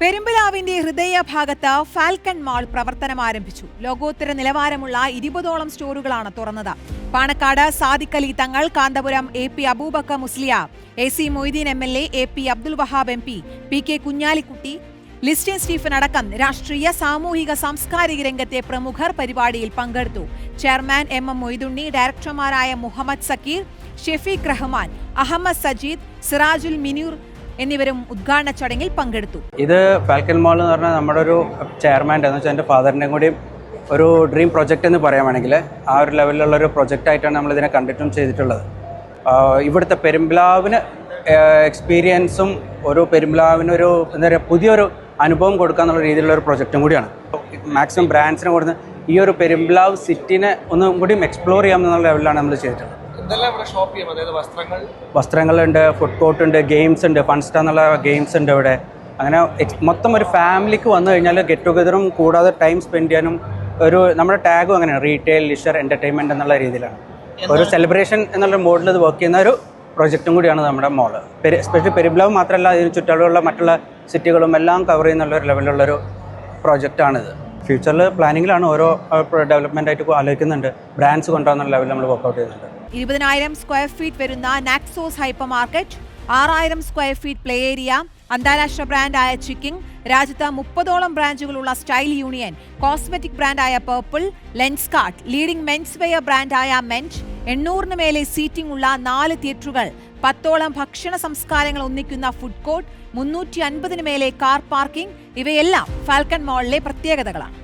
പെരുമ്പലാവിന്റെ ഹൃദയഭാഗത്ത് falcon mall പ്രവർത്തനം ആരംഭിച്ചു. ലോകോത്തര നിലവാരമുള്ള 20ഓളം സ്റ്റോറുകളാണ് തുറന്നത്. Panakkad Sadiq Ali Thangal, Kanthapuram AP Aboobacker Musliyar, AC Moideen MLA, AP Abdul Wahab MP, PK Kunhalikutty, Liston Stephen അടക്കം രാഷ്ട്രീയ, സാമൂഹിക, സാംസ്കാരിക രംഗത്തെ പ്രമുഖർ പരിപാടിയിൽ പങ്കെടുത്തു. ചെയർമാൻ MM മൊയ്തുണ്ണി, ഡയറക്ടർമാരായ മുഹമ്മദ് സക്കീർ, ഷെഫീഖ് റഹ്മാൻ, അഹമ്മദ് സജീദ്, സിറാജുൽ മിനൂർ എന്നിവരും ഉദ്ഘാടന ചടങ്ങിൽ പങ്കെടുത്തു. ഇത് ഫാൽക്കൺ മാൾ എന്ന് പറഞ്ഞാൽ നമ്മുടെ ഒരു ചെയർമാൻ്റെ എന്ന് വെച്ചാൽ എൻ്റെ ഫാദറിൻ്റെയും കൂടി ഒരു ഡ്രീം പ്രൊജക്റ്റ് എന്ന് പറയുകയാണെങ്കിൽ ആ ഒരു ലെവലിലുള്ള ഒരു പ്രൊജക്റ്റ് ആയിട്ടാണ് നമ്മളിതിനെ കണ്ടിട്ടും ചെയ്തിട്ടുള്ളത്. ഇവിടുത്തെ പെരുമ്പലാവിന് എക്സ്പീരിയൻസും ഒരു പെരുമ്പലാവിനൊരു എന്താ പറയുക പുതിയൊരു അനുഭവം കൊടുക്കുക എന്നുള്ള രീതിയിലുള്ള ഒരു പ്രൊജക്റ്റും കൂടിയാണ്. മാക്സിമം ബ്രാൻഡ്സിനെ കൊടുത്ത് ഈ ഒരു പെരുമ്പലാവ് സിറ്റിനെ ഒന്നും കൂടി എക്സ്പ്ലോർ ചെയ്യാമെന്നുള്ള ലെവലിലാണ് നമ്മൾ ചെയ്തിട്ടുള്ളത്. വസ്ത്രങ്ങളുണ്ട്, ഫുഡ് കോർട്ട് ഉണ്ട്, ഗെയിംസ് ഉണ്ട്, ഫൺസ്റ്റാ എന്നുള്ള ഗെയിംസ് ഉണ്ട് ഇവിടെ. അങ്ങനെ മൊത്തം ഒരു ഫാമിലിക്ക് വന്നു കഴിഞ്ഞാൽ ഗെറ്റ് ടുഗദറും കൂടാതെ ടൈം സ്പെൻഡ് ചെയ്യാനും ഒരു നമ്മുടെ ടാഗും അങ്ങനെയാണ്, റീറ്റെയിൽ, ലിഷർ, എൻ്റർടൈൻമെൻറ്റ് എന്നുള്ള രീതിയിലാണ്. ഒരു സെലിബ്രേഷൻ എന്നുള്ള മോഡിൽ ഇത് വർക്ക് ചെയ്യുന്ന ഒരു പ്രൊജക്റ്റും കൂടിയാണ് നമ്മുടെ മോള്. എസ്പെഷ്യലി പെരുമ്പലാവ് മാത്രമല്ല, ഇതിന് ചുറ്റുപാടുള്ള മറ്റുള്ള സിറ്റികളും എല്ലാം കവർ ചെയ്യുന്നുള്ള ഒരു ലെവലിലുള്ളൊരു പ്രൊജക്റ്റാണിത്. ഫ്യൂച്ചറിൽ പ്ലാനിങ്ങിലാണ്, ഓരോ ഡെവലപ്മെൻ്റ് ആയിട്ട് ആലോചിക്കുന്നുണ്ട്. ബ്രാൻഡ്സ് കൊണ്ടുവന്ന ലെവലിൽ നമ്മൾ വർക്കൗട്ട് ചെയ്യുന്നുണ്ട്. 20,000 സ്ക്വയർ ഫീറ്റ് വരുന്ന Naxos hypermarket, 6,000 square feet play area, അന്താരാഷ്ട്ര ബ്രാൻഡായ ചിക്കിങ്, രാജ്യത്ത് 30ഓളം ബ്രാഞ്ചുകളുള്ള സ്റ്റൈൽ യൂണിയൻ, കോസ്മെറ്റിക് ബ്രാൻഡായ purple, Lenskart, leading men's wear ബ്രാൻഡായ മെൻറ്റ്, 800-ന് മേലെ സീറ്റിംഗ് ഉള്ള 4 തിയേറ്ററുകൾ, 10ഓളം ഭക്ഷണ സംസ്കാരങ്ങൾ ഒന്നിക്കുന്ന ഫുഡ് കോർട്ട്, 350-ന് മേലെ കാർ പാർക്കിംഗ്, ഇവയെല്ലാം ഫാൽക്കൺ മാളിലെ പ്രത്യേകതകളാണ്.